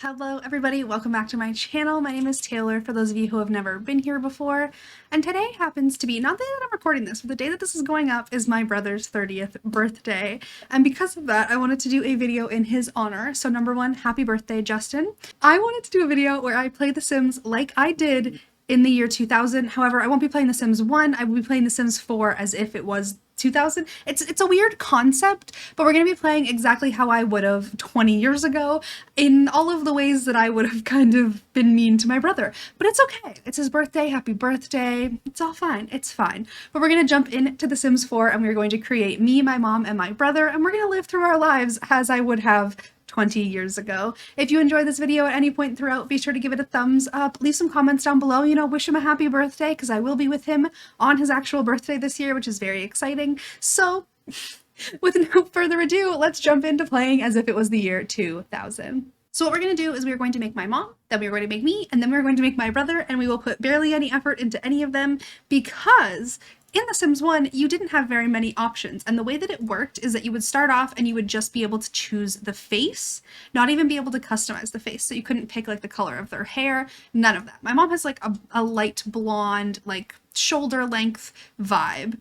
Hello everybody, welcome back to my channel. My name is Taylor, for those of you who have never been here before, and today happens to be, not the day that I'm recording this, but the day that this is going up is my brother's 30th birthday, and because of that I wanted to do a video in his honor. So number one, happy birthday Justin. I wanted to do a video where I play The Sims like I did in the year 2000, however I won't be playing The Sims 1, I will be playing The Sims 4 as if it was 2000. It's a weird concept, but we're going to be playing exactly how I would have 20 years ago in all of the ways that I would have kind of been mean to my brother. But it's okay. It's his birthday. Happy birthday. It's all fine. It's fine. But we're going to jump into The Sims 4 and we're going to create me, my mom, and my brother, and we're going to live through our lives as I would have 20 years ago. If you enjoyed this video at any point throughout, be sure to give it a thumbs up, leave some comments down below, wish him a happy birthday, because I will be with him on his actual birthday this year, which is very exciting. So, with no further ado, let's jump into playing as if it was the year 2000. So what we're going to do is we're going to make my mom, then we're going to make me, and then we're going to make my brother, and we will put barely any effort into any of them because in The Sims 1, you didn't have very many options, and the way that it worked is that you would start off and you would just be able to choose the face, not even be able to customize the face, so you couldn't pick like the color of their hair, none of that. My mom has like a light blonde, like shoulder length vibe.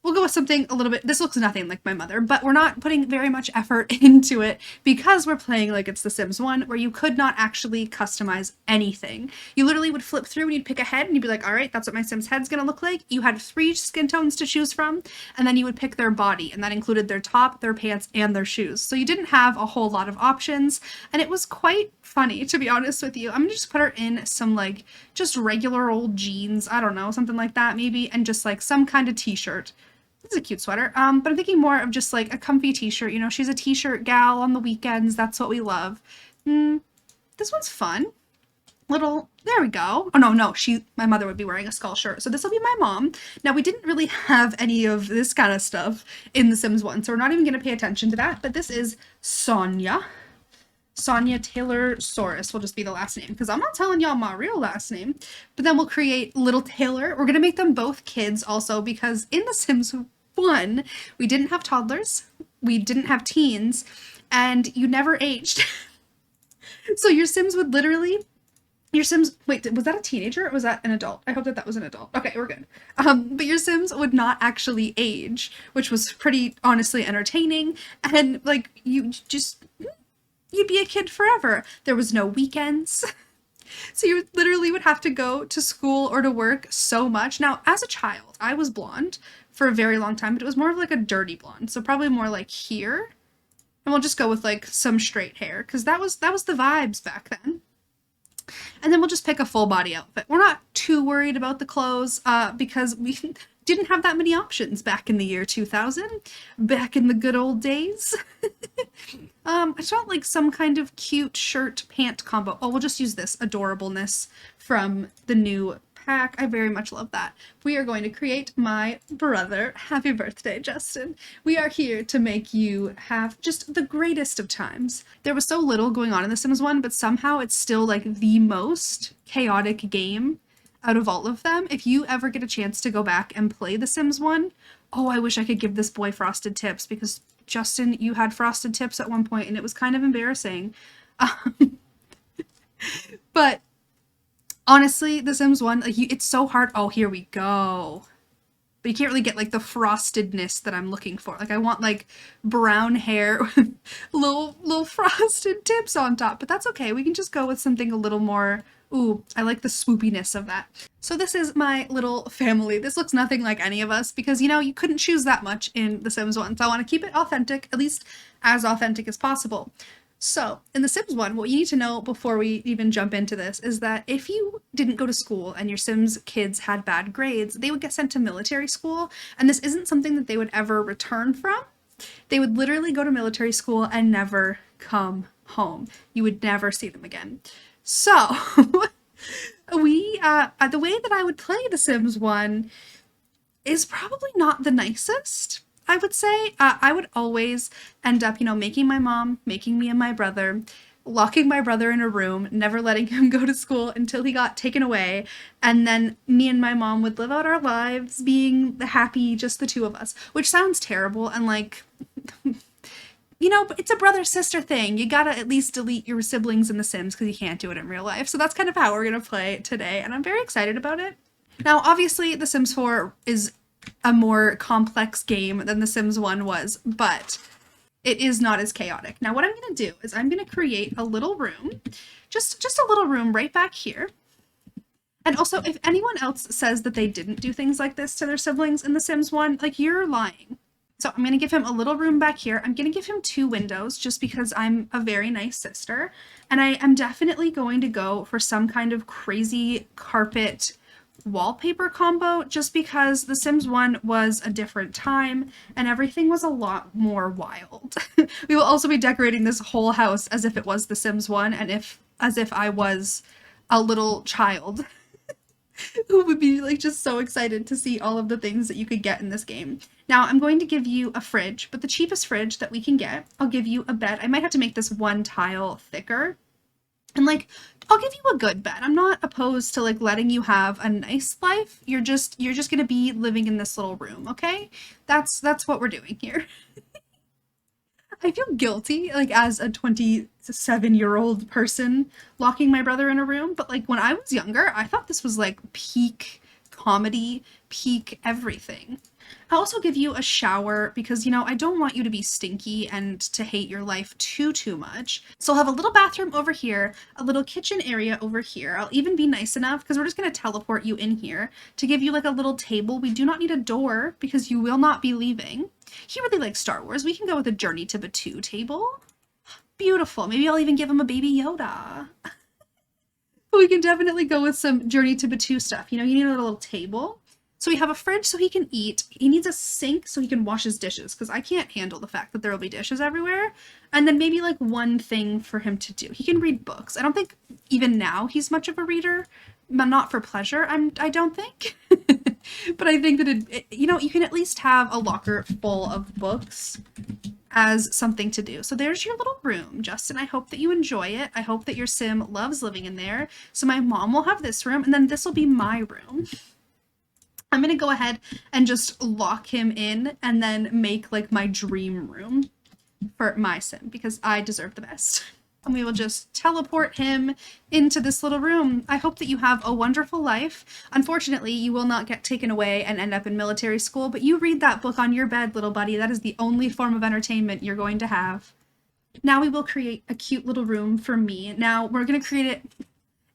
We'll go with something a little bit, this looks nothing like my mother, but we're not putting very much effort into it because we're playing like it's The Sims 1, where you could not actually customize anything. You literally would flip through and you'd pick a head and you'd be like, all right, that's what my Sim's head's gonna look like. You had 3 skin tones to choose from, and then you would pick their body, and that included their top, their pants, and their shoes. So you didn't have a whole lot of options, and it was quite funny, to be honest with you. I'm gonna just put her in some like just regular old jeans, I don't know, something like that maybe, and just like some kind of t-shirt. This is a cute sweater, but I'm thinking more of just like a comfy t-shirt. She's a t-shirt gal on the weekends. That's what we love. This one's fun. There we go. Oh no, my mother would be wearing a skull shirt. So this will be my mom. Now we didn't really have any of this kind of stuff in The Sims 1, so we're not even gonna pay attention to that, but this is Sonia. Sonia Taylorsaurus will just be the last name, because I'm not telling y'all my real last name. But then we'll create little Taylor. We're gonna make them both kids also, because in The Sims 1, we didn't have toddlers, we didn't have teens, and you never aged. So your Sims would literally, wait, was that a teenager or was that an adult? I hope that was an adult. Okay, we're good. But your Sims would not actually age, which was pretty honestly entertaining, and like you'd be a kid forever. There was no weekends. So you literally would have to go to school or to work so much. Now, as a child, I was blonde for a very long time, but it was more of like a dirty blonde. So probably more like here. And we'll just go with like some straight hair, because that was the vibes back then. And then we'll just pick a full body outfit. We're not too worried about the clothes because we didn't have that many options back in the year 2000, back in the good old days. I just want like some kind of cute shirt pant combo. Oh, we'll just use this adorableness from the new pack. I very much love that. We are going to create my brother. Happy birthday, Justin. We are here to make you have just the greatest of times. There was so little going on in The Sims 1, but somehow it's still like the most chaotic game out of all of them. If you ever get a chance to go back and play The Sims 1, oh, I wish I could give this boy frosted tips, because Justin, you had frosted tips at one point and it was kind of embarrassing. But honestly, The Sims 1, like it's so hard. Oh, here we go. But you can't really get like the frostedness that I'm looking for. Like I want like brown hair with little frosted tips on top, but that's okay. We can just go with something a little more. Ooh, I like the swoopiness of that. So this is my little family. This looks nothing like any of us because, you couldn't choose that much in The Sims 1. So I want to keep it authentic, at least as authentic as possible. So in The Sims 1, what you need to know before we even jump into this is that if you didn't go to school and your Sims kids had bad grades, they would get sent to military school. And this isn't something that they would ever return from. They would literally go to military school and never come home. You would never see them again. So, the way that I would play The Sims 1 is probably not the nicest, I would say. I would always end up, making my mom, making me and my brother, locking my brother in a room, never letting him go to school until he got taken away, and then me and my mom would live out our lives being happy, just the two of us, which sounds terrible and like You know, but it's a brother-sister thing. You gotta at least delete your siblings in The Sims because you can't do it in real life. So that's kind of how we're gonna play today, and I'm very excited about it. Now, obviously, The Sims 4 is a more complex game than The Sims 1 was, but it is not as chaotic. Now, what I'm gonna do is I'm gonna create a little room, just a little room right back here. And also, if anyone else says that they didn't do things like this to their siblings in The Sims 1, like, you're lying. So I'm going to give him a little room back here. I'm going to give him 2 windows just because I'm a very nice sister. And I am definitely going to go for some kind of crazy carpet wallpaper combo just because The Sims 1 was a different time and everything was a lot more wild. We will also be decorating this whole house as if it was The Sims 1 and as if I was a little child who would be like just so excited to see all of the things that you could get in this game. Now I'm going to give you a fridge, but the cheapest fridge that we can get. I'll give you a bed. I might have to make this 1 tile thicker. And like, I'll give you a good bed. I'm not opposed to like letting you have a nice life. You're just gonna be living in this little room, okay? That's what we're doing here. I feel guilty, like, as a 27-year-old person locking my brother in a room, but, like, when I was younger, I thought this was, like, peak comedy, peak everything. I'll also give you a shower because, you know, I don't want you to be stinky and to hate your life too much. So I'll have a little bathroom over here, a little kitchen area over here. I'll even be nice enough, because we're just going to teleport you in here, to give you, like, a little table. We do not need a door because you will not be leaving. He really likes Star Wars. We can go with a Journey to Batuu table. Beautiful. Maybe I'll even give him a Baby Yoda. But we can definitely go with some Journey to Batuu stuff. You know, you need a little table. So we have a fridge so he can eat. He needs a sink so he can wash his dishes because I can't handle the fact that there will be dishes everywhere. And then maybe like one thing for him to do. He can read books. I don't think even now he's much of a reader. Not for pleasure, I don't think. But I think that you know, you can at least have a locker full of books as something to do. So there's your little room, Justin. I hope that you enjoy it. I hope that your sim loves living in there. So my mom will have this room, and then this will be my room. I'm gonna go ahead and just lock him in and then make like my dream room for my sim because I deserve the best. And we will just teleport him into this little room. I hope that you have a wonderful life. Unfortunately, you will not get taken away and end up in military school, but you read that book on your bed, little buddy. That is the only form of entertainment you're going to have. Now we will create a cute little room for me. Now we're gonna create it.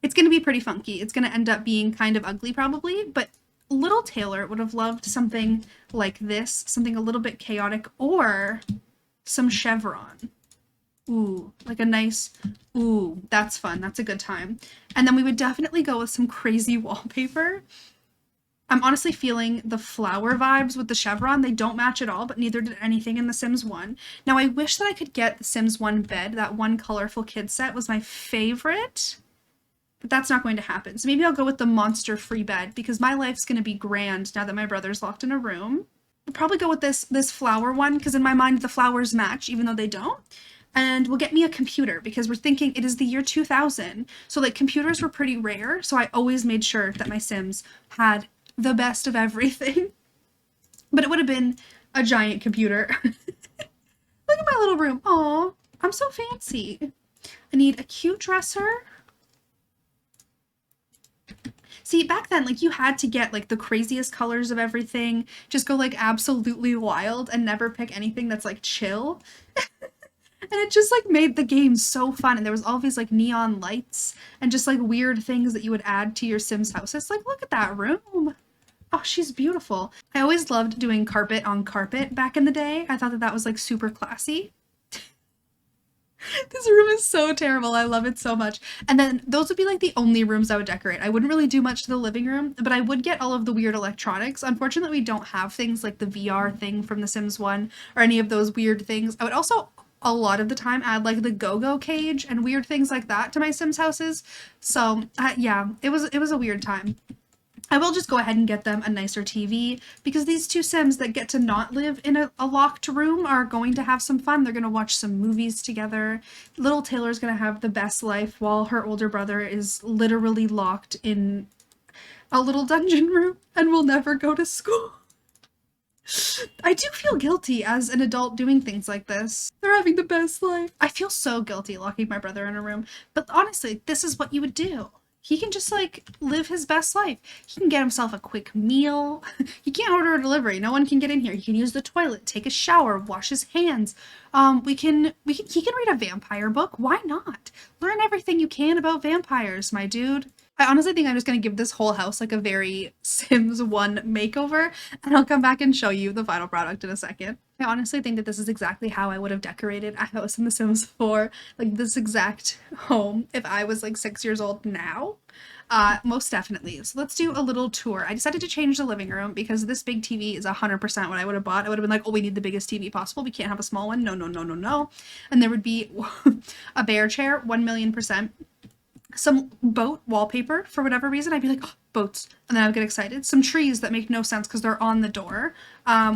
It's gonna be pretty funky. It's gonna end up being kind of ugly probably, but little Taylor would have loved something like this, something a little bit chaotic, or some chevron. Ooh, like a nice, ooh, that's fun. That's a good time. And then we would definitely go with some crazy wallpaper. I'm honestly feeling the flower vibes with the chevron. They don't match at all, but neither did anything in The Sims 1. Now, I wish that I could get The Sims 1 bed. That one colorful kid set was my favorite. But that's not going to happen. So maybe I'll go with the monster-free bed because my life's going to be grand now that my brother's locked in a room. We'll probably go with this flower one because in my mind the flowers match even though they don't. And we'll get me a computer because we're thinking it is the year 2000. So like computers were pretty rare. So I always made sure that my Sims had the best of everything. But it would have been a giant computer. Look at my little room. Aw, I'm so fancy. I need a cute dresser. See, back then, like, you had to get, like, the craziest colors of everything, just go, like, absolutely wild and never pick anything that's, like, chill. And it just, like, made the game so fun, and there was all these, like, neon lights and just, like, weird things that you would add to your Sims house. It's like, look at that room! Oh, she's beautiful. I always loved doing carpet on carpet back in the day. I thought that that was, like, super classy. This room is so terrible. I love it so much. And then those would be like the only rooms I would decorate. I wouldn't really do much to the living room, but I would get all of the weird electronics. Unfortunately, we don't have things like the VR thing from The Sims 1 or any of those weird things. I would also a lot of the time add like the go-go cage and weird things like that to my Sims houses. So yeah, it was a weird time. I will just go ahead and get them a nicer TV because these two Sims that get to not live in a locked room are going to have some fun. They're going to watch some movies together. Little Taylor's going to have the best life while her older brother is literally locked in a little dungeon room and will never go to school. I do feel guilty as an adult doing things like this. They're having the best life. I feel so guilty locking my brother in a room, but honestly, this is what you would do. He can just like live his best life. He can get himself a quick meal. He can't order a delivery. No one can get in here. He can use the toilet, take a shower, wash his hands. He can read a vampire book. Why not? Learn everything you can about vampires, my dude. I honestly think I'm just going to give this whole house like a very Sims 1 makeover, and I'll come back and show you the final product in a second. I honestly think that this is exactly how I would have decorated a house in The Sims 4, like this exact home, if I was like 6 years old now. Most definitely. So let's do a little tour. I decided to change the living room because this big TV is 100% what I would have bought. I would have been like, oh, we need the biggest TV possible. We can't have a small one. No, no, no, no, no. And there would be a bear chair, 1,000,000%. Some boat wallpaper for whatever reason. I'd be like, oh, boats. And then I would get excited. Some trees that make no sense because they're on the door.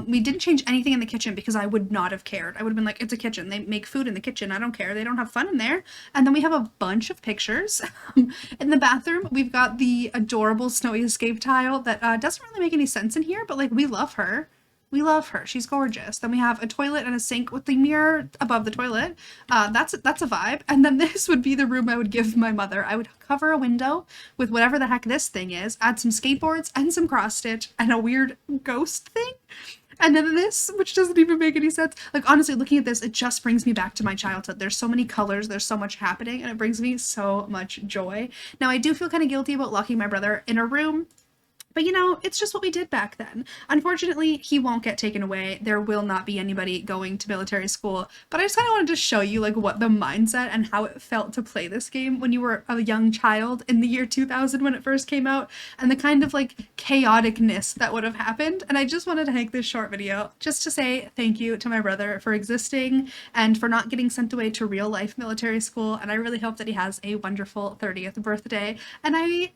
We didn't change anything in the kitchen because I would not have cared. I would have been like, it's a kitchen. They make food in the kitchen. I don't care. They don't have fun in there. And then we have a bunch of pictures. In the bathroom, we've got the adorable Snowy Escape tile that doesn't really make any sense in here, but like we love her. We love her. She's gorgeous. Then we have a toilet and a sink with the mirror above the toilet. That's a vibe. And then this would be the room I would give my mother. I would cover a window with whatever the heck this thing is, add some skateboards and some cross stitch and a weird ghost thing. And then this, which doesn't even make any sense. Like, honestly, looking at this, it just brings me back to my childhood. There's so many colors, there's so much happening, and it brings me so much joy. Now, I do feel kind of guilty about locking my brother in a room. But you know, it's just what we did back then. Unfortunately, he won't get taken away. There will not be anybody going to military school. But I just kind of wanted to show you like what the mindset and how it felt to play this game when you were a young child in the year 2000 when it first came out, and the kind of like chaoticness that would have happened. And I just wanted to make this short video just to say thank you to my brother for existing and for not getting sent away to real life military school. And I really hope that he has a wonderful 30th birthday. And I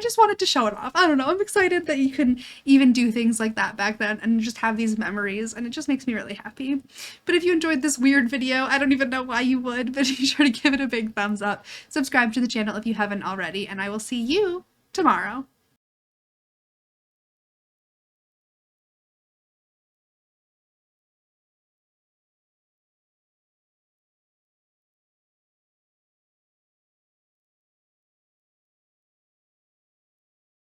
just wanted to show it off. I don't know. I'm excited that you can even do things like that back then and just have these memories, and it just makes me really happy. But if you enjoyed this weird video, I don't even know why you would, but be sure to give it a big thumbs up. Subscribe to the channel if you haven't already, and I will see you tomorrow.